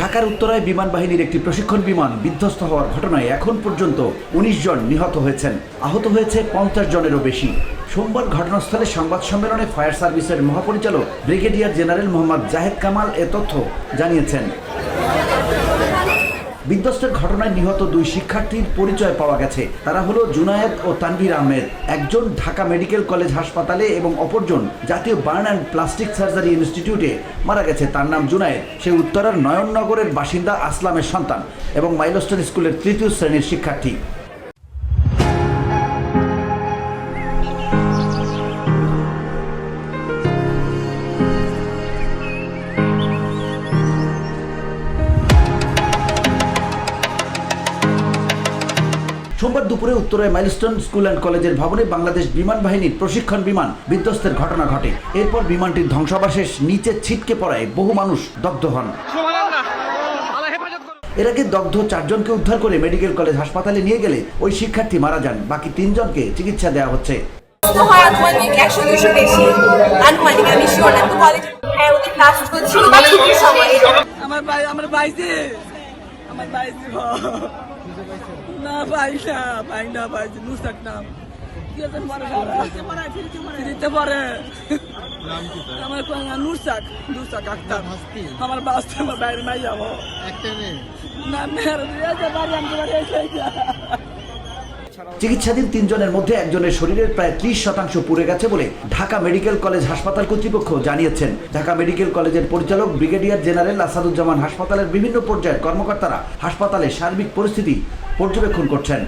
ঢাকার উত্তরায় বিমান বাহিনীর একটি প্রশিক্ষণ বিমান বিধ্বস্ত হওয়ার ঘটনায় এখন পর্যন্ত ১৯ জন নিহত হয়েছেন, আহত হয়েছে ৫০ জনেরও বেশি। সোমবার ঘটনাস্থলে সংবাদ সম্মেলনে ফায়ার সার্ভিসের মহাপরিচালক ব্রিগেডিয়ার জেনারেল মোহাম্মদ জাহেদ কামাল এ তথ্য জানিয়েছেন। বিধ্বস্তের ঘটনায় নিহত দুই শিক্ষার্থীর পরিচয় পাওয়া গেছে। তারা হলো জুনায়েদ ও তানভীর আহমেদ। একজন ঢাকা মেডিকেল কলেজ হাসপাতালে এবং অপরজন জাতীয় বার্ন অ্যান্ড প্লাস্টিক সার্জারি ইনস্টিটিউটে মারা গেছে। তার নাম জুনায়েদ। সে উত্তরার নয়ননগরের বাসিন্দা আসলামের সন্তান এবং মাইলস্টোন স্কুলের ৩য় শ্রেণীর শিক্ষার্থী। সোমবার দুপুরে উত্তরায় মাইলস্টোন স্কুল অ্যান্ড কলেজের ভবনে বাংলাদেশ বিমান বাহিনীর প্রশিক্ষণ বিমান বিধ্বস্তের ঘটনা ঘটে। এরপর বিমানটির ধ্বংসাবশেষ নিচে ছিটকে পড়ায় বহু মানুষ দগ্ধ হন। এর আগে দগ্ধ ৪ জনকে উদ্ধার করে মেডিকেল কলেজ হাসপাতালে নিয়ে গেলে ওই শিক্ষার্থী মারা যান। বাকি ৩ জনকে চিকিৎসা দেওয়া হচ্ছে। না ভাই না নুসাক নাম কি আছে দিতে পারে আমার নুসাক আক্তার আমার বাস্তে আমার বাইরে নাই যাবো না চিকিৎসাধীন ৩ জনের মধ্যে একজনের শরীরের প্রায় ৩০% পুড়ে গেছে বলে ঢাকা মেডিকেল কলেজ হাসপাতাল কর্তৃপক্ষ জানিয়েছেন। ঢাকা মেডিকেল কলেজের পরিচালক ব্রিগেডিয়ার জেনারেল আসাদুজ্জামান হাসপাতালের বিভিন্ন পর্যায়ের কর্মকর্তারা হাসপাতালের সার্বিক পরিস্থিতি পর্যবেক্ষণ করছেন।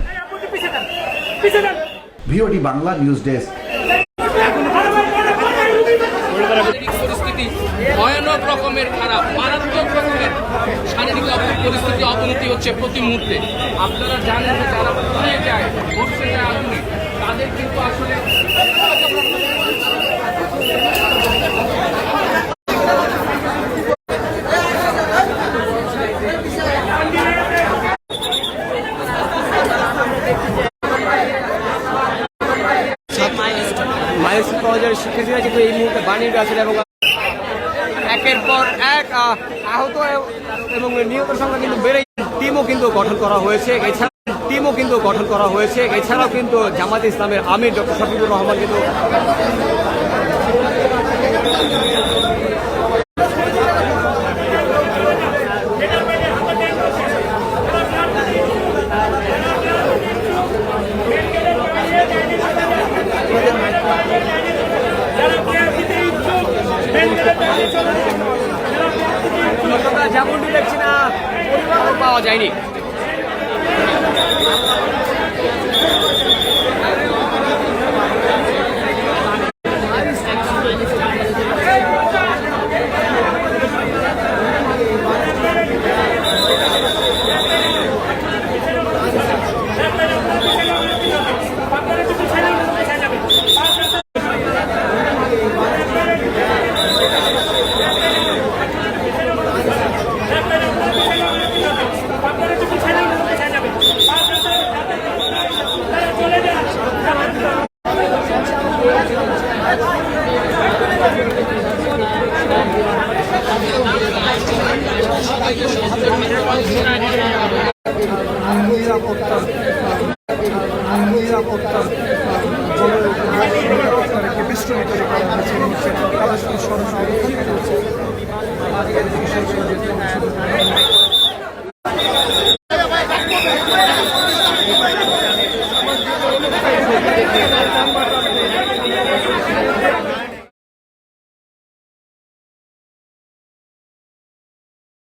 VOD Bangla news desk. পরিস্থিতি ভয়ানক রকমের খারাপ, মারাত্মক রকমের শারীরিক পরিস্থিতি অবনতি হচ্ছে প্রতি মুহূর্তে। আপনারা জানেন যে যারা পুড়ে যায়, বসে যায় আগুনে, তাদের কিন্তু আসলে মাইলস্টোন কলেজের শিক্ষার্থীরা কিন্তু এই মুহূর্তে বানিয়ে গেছেন এবং একের পর এক আহত এবং নিহতের সংখ্যা কিন্তু বেড়ে টিমও কিন্তু গঠন করা হয়েছে। এছাড়াও কিন্তু জামাত ইসলামের আমির ডক্টর শফিকুর রহমান কিন্তু যেমনটি দেখছি না পরিবার পাওয়া যায়নি।